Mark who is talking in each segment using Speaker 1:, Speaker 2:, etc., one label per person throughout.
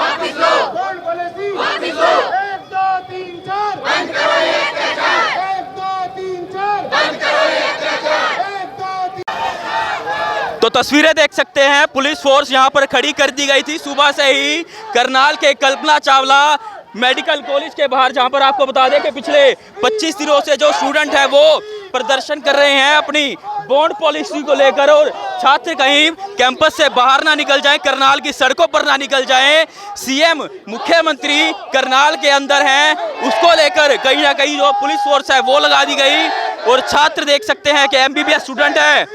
Speaker 1: वापिस लो, bond policy वापिस लो, 1 2 3 4 बंद करो ये अत्याचार, 1 2 3 4 बंद करो ये अत्याचार, 1 2 3।
Speaker 2: तो तस्वीरें देख सकते हैं, पुलिस फोर्स यहाँ पर खड़ी कर दी गई थी सुबह से ही करनाल के कल्पना चावला मेडिकल कॉलेज के बाहर, जहाँ पर आपको बता दें कि पिछले 25 दिनों से जो स्टूडेंट है वो प्रदर्शन कर रहे हैं अपनी बॉन्ड पॉलिसी को लेकर, और छात्र कहीं कैंपस से बाहर ना निकल जाएं, करनाल की सड़कों पर ना निकल जाएं। सीएम मुख्यमंत्री करनाल के अंदर हैं, उसको लेकर कहीं ना कहीं जो पुलिस फोर्स है वो लगा दी गई। और छात्र देख सकते हैं कि एमबीबीएस स्टूडेंट है,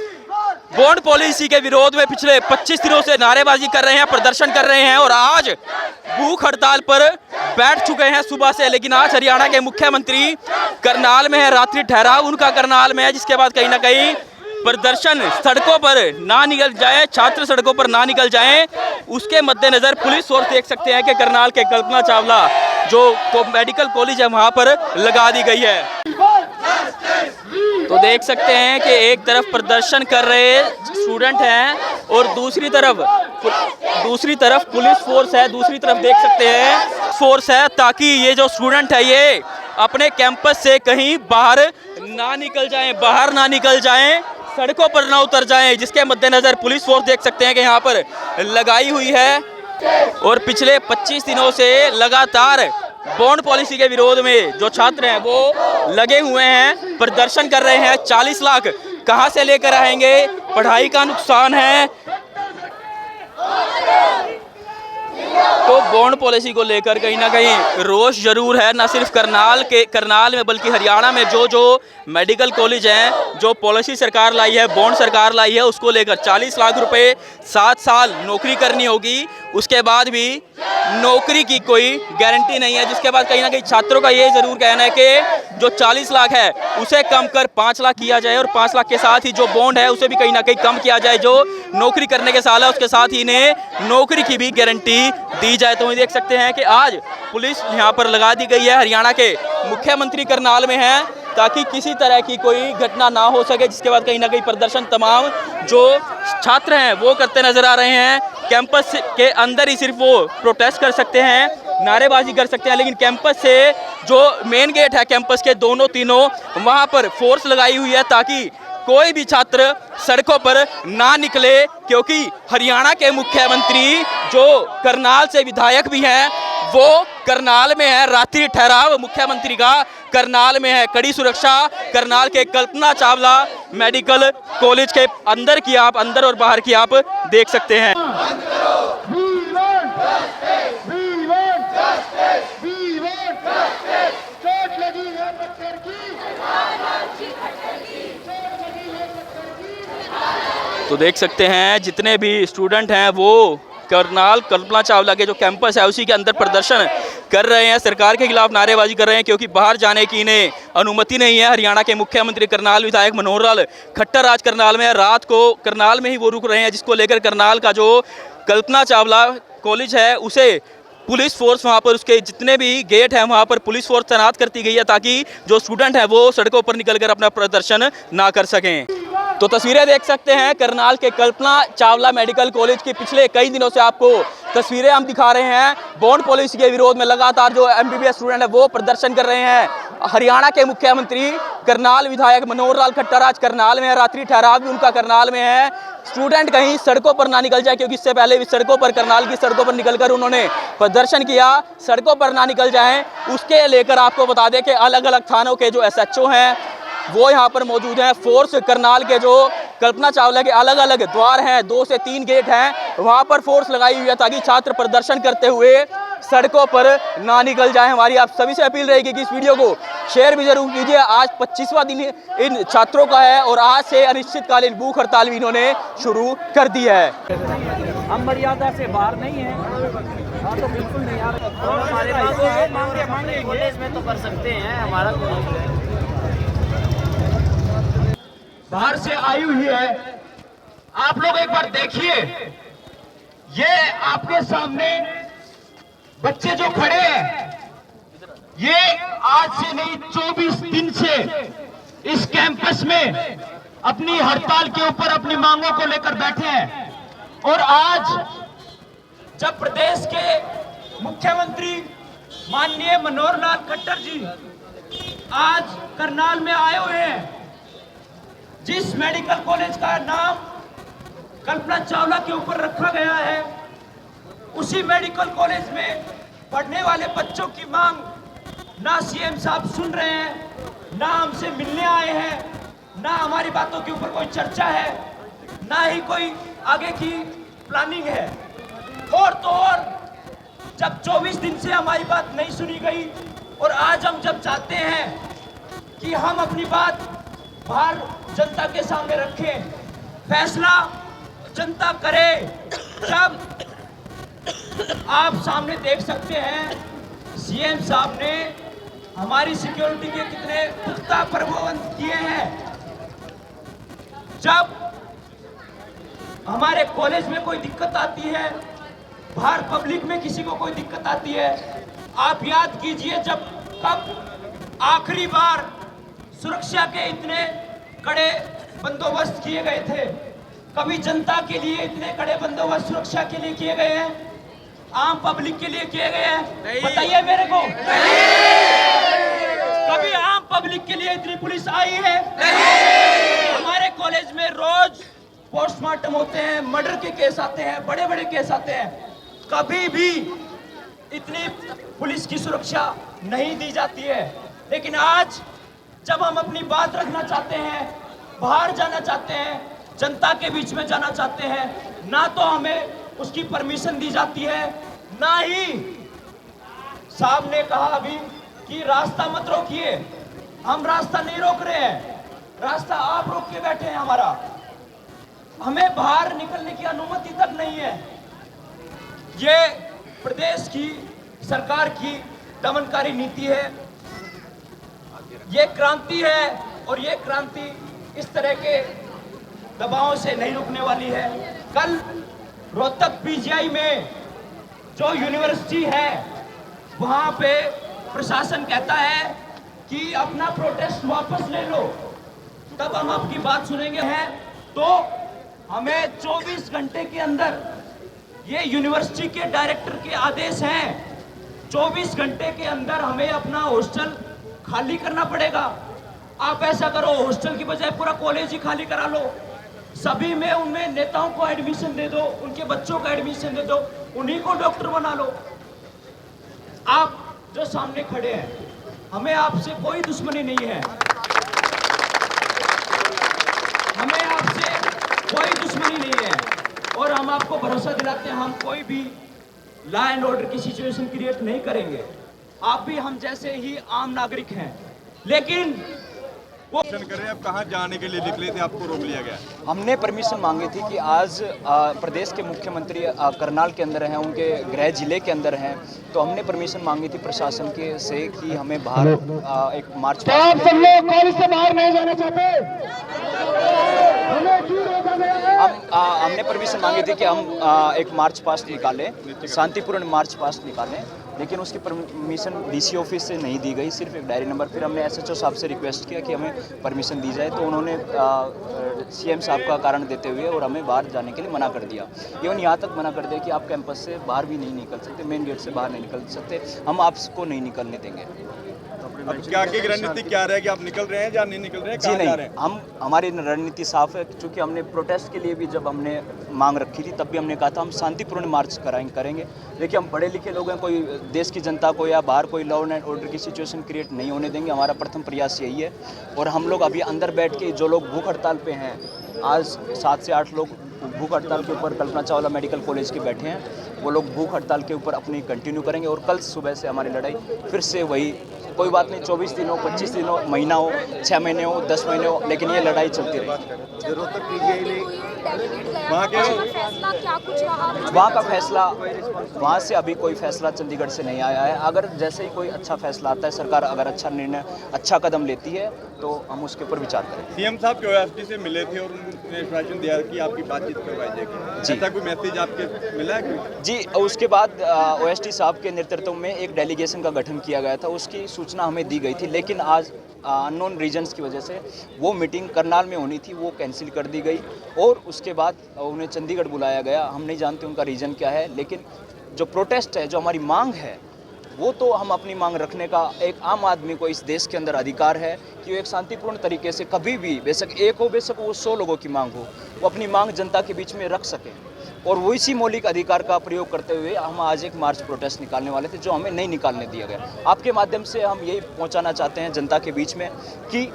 Speaker 2: बॉन्ड पॉलिसी के विरोध में पिछले 25 दिनों से नारेबाजी कर रहे हैं, प्रदर्शन कर रहे हैं, और आज भूख हड़ताल पर बैठ चुके हैं सुबह से। लेकिन आज हरियाणा के मुख्यमंत्री करनाल में है, रात्रि ठहराव उनका करनाल में है, जिसके बाद कहीं ना कहीं प्रदर्शन सड़कों पर ना निकल जाए, छात्र सड़कों पर ना निकल जाएं, उसके मद्देनजर पुलिस फोर्स देख सकते हैं कि करनाल के कल्पना चावला जो मेडिकल कॉलेज है वहां पर लगा दी गई है। तो देख सकते हैं कि एक तरफ प्रदर्शन कर रहे स्टूडेंट हैं और दूसरी तरफ पुलिस फोर्स है, दूसरी तरफ देख सकते हैं फोर्स है, ताकि ये जो स्टूडेंट है ये अपने कैंपस से कहीं बाहर ना निकल जाएं, सड़कों पर ना उतर जाएं, जिसके मद्देनजर पुलिस फोर्स देख सकते हैं कि यहाँ पर लगाई हुई है। और पिछले 25 दिनों से लगातार बॉन्ड पॉलिसी के विरोध में जो छात्र हैं वो लगे हुए हैं, प्रदर्शन कर रहे हैं। 40 लाख कहां से लेकर आएंगे, पढ़ाई का नुकसान है, तो बॉन्ड पॉलिसी को लेकर कहीं ना कहीं रोष जरूर है, ना सिर्फ करनाल में बल्कि हरियाणा में जो मेडिकल कॉलेज हैं, जो पॉलिसी सरकार लाई है, बॉन्ड सरकार लाई है, उसको लेकर 40 लाख रुपए 7 साल नौकरी करनी होगी, उसके बाद भी नौकरी की कोई गारंटी नहीं है। जिसके बाद कहीं ना कहीं छात्रों का ये जरूर कहना है कि जो 40 लाख है उसे कम कर 5 लाख किया जाए, और 5 लाख के साथ ही जो बॉन्ड है उसे भी कहीं ना कहीं कम किया जाए, जो नौकरी करने के साल है उसके साथ ही इन्हें नौकरी की भी गारंटी दी जाए। तो देख सकते हैं कि आज पुलिस यहाँ पर लगा दी गई है, हरियाणा के मुख्यमंत्री करनाल में हैं, ताकि किसी तरह की कोई घटना ना हो सके। जिसके बाद कहीं ना कहीं प्रदर्शन तमाम जो छात्र हैं वो करते नजर आ रहे हैं। कैंपस के अंदर ही सिर्फ वो प्रोटेस्ट कर सकते हैं, नारेबाजी कर सकते हैं, लेकिन कैंपस से जो मेन गेट है कैंपस के दोनों तीनों, वहाँ पर फोर्स लगाई हुई है ताकि कोई भी छात्र सड़कों पर ना निकले, क्योंकि हरियाणा के मुख्यमंत्री जो करनाल से विधायक भी हैं वो करनाल में है। रात्रि ठहराव मुख्यमंत्री का करनाल में है, कड़ी सुरक्षा करनाल के कल्पना चावला मेडिकल कॉलेज के अंदर और बाहर की आप देख सकते हैं। तो देख सकते हैं जितने भी स्टूडेंट हैं वो करनाल कल्पना चावला के जो कैंपस है उसी के अंदर प्रदर्शन कर रहे हैं, सरकार के खिलाफ नारेबाजी कर रहे हैं, क्योंकि बाहर जाने की इन्हें अनुमति नहीं है। हरियाणा के मुख्यमंत्री करनाल विधायक मनोहर लाल खट्टर आज करनाल में है, रात को करनाल में ही वो रुक रहे हैं, जिसको लेकर करनाल का जो कल्पना चावला कॉलेज है उसे पुलिस फोर्स वहाँ पर उसके जितने भी गेट हैं वहाँ पर पुलिस फोर्स तैनात करती गई है, ताकि जो स्टूडेंट हैं वो सड़कों पर निकलकर अपना प्रदर्शन ना कर सकें। तो तस्वीरें देख सकते हैं करनाल के कल्पना चावला मेडिकल कॉलेज की, पिछले कई दिनों से आपको तस्वीरें हम दिखा रहे हैं। बॉन्ड पॉलिसी के विरोध में लगातार जो एमबीबीएस स्टूडेंट है वो प्रदर्शन कर रहे हैं। हरियाणा के मुख्यमंत्री करनाल विधायक मनोहर लाल खट्टर आज करनाल में है, रात्रि ठहराव भी उनका करनाल में है। स्टूडेंट कहीं सड़कों पर ना निकल जाए, क्योंकि इससे पहले भी सड़कों पर करनाल की सड़कों पर निकलकर उन्होंने प्रदर्शन किया, सड़कों पर ना निकल जाएं, उसके लेकर आपको बता दें कि अलग अलग थानों के जो एसएचओ हैं वो यहाँ पर मौजूद हैं। फोर्स करनाल के जो कल्पना चावला के अलग अलग द्वार हैं, 2 से 3 गेट हैं, वहाँ पर फोर्स लगाई हुई है ताकि छात्र प्रदर्शन करते हुए सड़कों पर ना निकल जाए। हमारी आप सभी से अपील रहेगी कि इस वीडियो को शेयर भी जरूर कीजिए। आज 25वां दिन इन छात्रों का है और आज से अनिश्चितकालीन भूख हड़ताल भी इन्होंने शुरू कर दी है।
Speaker 3: हम मर्यादा से बाहर नहीं है। हाँ तो बिल्कुल नहीं यार, हमारे पास कॉलेज में तो कर सकते हैं, हमारा
Speaker 4: बाहर से आई हुई है। आप लोग एक बार देखिए, ये आपके सामने बच्चे जो खड़े हैं, ये आज से नहीं 24 दिन से इस कैंपस में अपनी हड़ताल के ऊपर अपनी मांगों को लेकर बैठे हैं। और आज जब प्रदेश के मुख्यमंत्री माननीय मनोहर लाल खट्टर जी आज करनाल में आए हुए हैं। जिस मेडिकल कॉलेज का नाम कल्पना चावला के ऊपर रखा गया है, उसी मेडिकल कॉलेज में पढ़ने वाले बच्चों की मांग ना सीएम साहब सुन रहे हैं, ना हमसे मिलने आए हैं, ना हमारी बातों के ऊपर कोई चर्चा है, ना ही कोई आगे की प्लानिंग है। और तो और जब 24 दिन से हमारी बात नहीं सुनी गई और आज हम जब चाहते हैं कि हम अपनी बात बाहर जनता के सामने रखें, फैसला जनता करे, जब आप सामने देख सकते हैं सीएम साहब ने हमारी सिक्योरिटी के कितने पुख्ता प्रबंध किए हैं। जब हमारे कॉलेज में कोई दिक्कत आती है, बाहर पब्लिक में किसी को कोई दिक्कत आती है, आप याद कीजिए जब कब आखिरी बार सुरक्षा के इतने कड़े बंदोबस्त किए गए थे। कभी जनता के लिए इतने कड़े बंदोबस्त सुरक्षा के लिए किए गए हैं, आम पब्लिक के लिए किए गए हैं? बताइए मेरे को। कभी आम पब्लिक के लिए इतनी पुलिस आई है? हमारे कॉलेज में रोज पोस्टमार्टम होते हैं, मर्डर के केस आते हैं, बड़े बड़े केस आते हैं, कभी भी इतनी पुलिस की सुरक्षा नहीं दी जाती है। लेकिन आज जब हम अपनी बात रखना चाहते हैं, बाहर जाना चाहते हैं, जनता के बीच में जाना चाहते हैं, ना तो हमें उसकी परमिशन दी जाती है, ना ही साहब ने कहा अभी कि रास्ता मत रोकिए। हम रास्ता नहीं रोक रहे हैं, रास्ता आप रोक के बैठे हैं। हमारा हमें बाहर निकलने की अनुमति तक नहीं है। ये प्रदेश की सरकार की दमनकारी नीति है, ये क्रांति है और ये क्रांति इस तरह के दबावों से नहीं रुकने वाली है। कल रोहतक पीजीआई में जो यूनिवर्सिटी है, वहां पे प्रशासन कहता है कि अपना प्रोटेस्ट वापस ले लो, तब हम आपकी बात सुनेंगे। हैं तो हमें 24 घंटे के अंदर, ये यूनिवर्सिटी के डायरेक्टर के आदेश हैं, 24 घंटे के अंदर हमें अपना हॉस्टल खाली करना पड़ेगा। आप ऐसा करो, हॉस्टल की बजाय पूरा कॉलेज ही खाली करा लो, सभी में उनमें नेताओं को एडमिशन दे दो, उनके बच्चों को एडमिशन दे दो, उन्हीं को डॉक्टर बना लो। आप जो सामने खड़े हैं, हमें आपसे कोई दुश्मनी नहीं है, हमें आपसे कोई दुश्मनी नहीं है और हम आपको भरोसा दिलाते हैं, हम कोई भी लॉ एंड ऑर्डर की सिचुएशन क्रिएट नहीं करेंगे। आप भी हम जैसे ही आम नागरिक हैं, लेकिन वो
Speaker 5: करें। अब कहाँ जाने के लिए निकले थे, आपको रोक लिया गया?
Speaker 6: हमने परमिशन मांगी थी कि आज प्रदेश के मुख्यमंत्री करनाल के अंदर हैं, उनके गृह जिले के अंदर हैं, तो हमने परमिशन मांगी थी प्रशासन के से कि हमें बाहर एक मार्च
Speaker 1: आप सब लोग कॉलेज से बाहर नहीं जाना चाहते, हमें क्यों रोका गया है?
Speaker 6: हमने परमिशन मांगी थी कि हम एक मार्च पास्ट निकालें, शांतिपूर्ण मार्च पास्ट निकालें, लेकिन उसकी परमिशन डीसी ऑफिस से नहीं दी गई, सिर्फ एक डायरी नंबर। फिर हमने एसएचओ साहब से रिक्वेस्ट किया कि हमें परमिशन दी जाए, तो उन्होंने सीएम साहब का कारण देते हुए और हमें बाहर जाने के लिए मना कर दिया। इवन यहाँ तक मना कर दिया कि आप कैंपस से बाहर भी नहीं निकल सकते, मेन गेट से बाहर नहीं निकल सकते, हम आपको नहीं निकलने देंगे।
Speaker 5: अब क्या आगे की रणनीति क्या रहेगी? आप निकल रहे हैं या नहीं निकल रहे हैं?
Speaker 6: जी
Speaker 5: कहाँ
Speaker 6: नहीं,
Speaker 5: जा रहे हैं?
Speaker 6: हमारी रणनीति साफ है, क्योंकि हमने प्रोटेस्ट के लिए भी जब हमने मांग रखी थी, तब भी हमने कहा था हम शांतिपूर्ण मार्च करेंगे। देखिए, हम पढ़े लिखे लोग हैं, कोई देश की जनता को या बाहर कोई लॉ एंड ऑर्डर की सिचुएशन क्रिएट नहीं होने देंगे। हमारा प्रथम प्रयास यही है। और हम लोग अभी अंदर बैठ के, जो लोग भूख हड़ताल पे हैं, आज 7 से 8 लोग भूख हड़ताल के ऊपर कल्पना चावला मेडिकल कॉलेज के बैठे हैं, वो लोग भूख हड़ताल के ऊपर अपनी कंटिन्यू करेंगे। और कल सुबह से हमारी लड़ाई फिर से वही, कोई बात नहीं, 24 दिन हो, 25 दिन हो, महीना हो, 6 महीने हो, 10 महीने हो, लेकिन ये लड़ाई चलती रहेगी। वहाँ का फैसला, वहाँ से अभी कोई फैसला चंडीगढ़ से नहीं आया है। अगर जैसे ही कोई अच्छा फैसला आता है, सरकार अगर अच्छा निर्णय, अच्छा कदम लेती है, तो हम उसके ऊपर विचार करेंगे।
Speaker 5: सीएम साहब के ओएसडी से मिले थे और उन्होंने आश्वासन दिया कि आपकी बातचीत करवाई जाएगी, ऐसा कोई मैसेज आपके मिला है?
Speaker 6: जी, उसके बाद ओएसडी साहब के नेतृत्व में एक डेलीगेशन का गठन किया गया था, उसकी सूचना हमें दी गई थी, लेकिन आज अननोन रीजन्स की वजह से वो मीटिंग करनाल में होनी थी, वो कैंसिल कर दी गई और उसके बाद उन्हें चंडीगढ़ बुलाया गया। हम नहीं जानते उनका रीज़न क्या है, लेकिन जो प्रोटेस्ट है, जो हमारी मांग है, वो तो हम अपनी मांग रखने का एक आम आदमी को इस देश के अंदर अधिकार है कि वो एक शांतिपूर्ण तरीके से कभी भी, बेशक एक हो बेशक वो 100 लोगों की मांग हो, वो अपनी मांग जनता के बीच में रख सकें। और वो इसी मौलिक अधिकार का प्रयोग करते हुए हम आज एक मार्च प्रोटेस्ट निकालने वाले थे, जो हमें नहीं निकालने दिया गया। आपके माध्यम से हम यही पहुंचाना चाहते हैं जनता के बीच में कि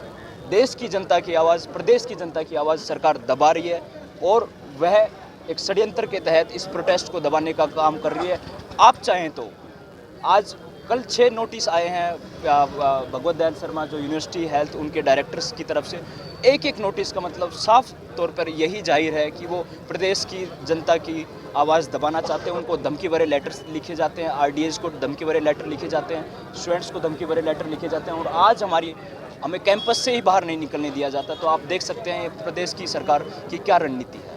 Speaker 6: देश की जनता की आवाज़, प्रदेश की जनता की आवाज़ सरकार दबा रही है और वह एक षड्यंत्र के तहत इस प्रोटेस्ट को दबाने का काम कर रही है। आप चाहें तो आज कल 6 नोटिस आए हैं भगवत दयाल शर्मा जो यूनिवर्सिटी हेल्थ उनके डायरेक्टर्स की तरफ से। एक नोटिस का मतलब साफ तौर पर यही जाहिर है कि वो प्रदेश की जनता की आवाज़ दबाना चाहते हैं। उनको धमकी भरे लेटर्स लिखे जाते हैं, आरडीएस को धमकी भरे लेटर लिखे जाते हैं, स्टूडेंट्स को धमकी भरे लेटर लिखे जाते हैं और आज हमें कैंपस से ही बाहर नहीं निकलने दिया जाता। तो आप देख सकते हैं प्रदेश की सरकार की क्या रणनीति है।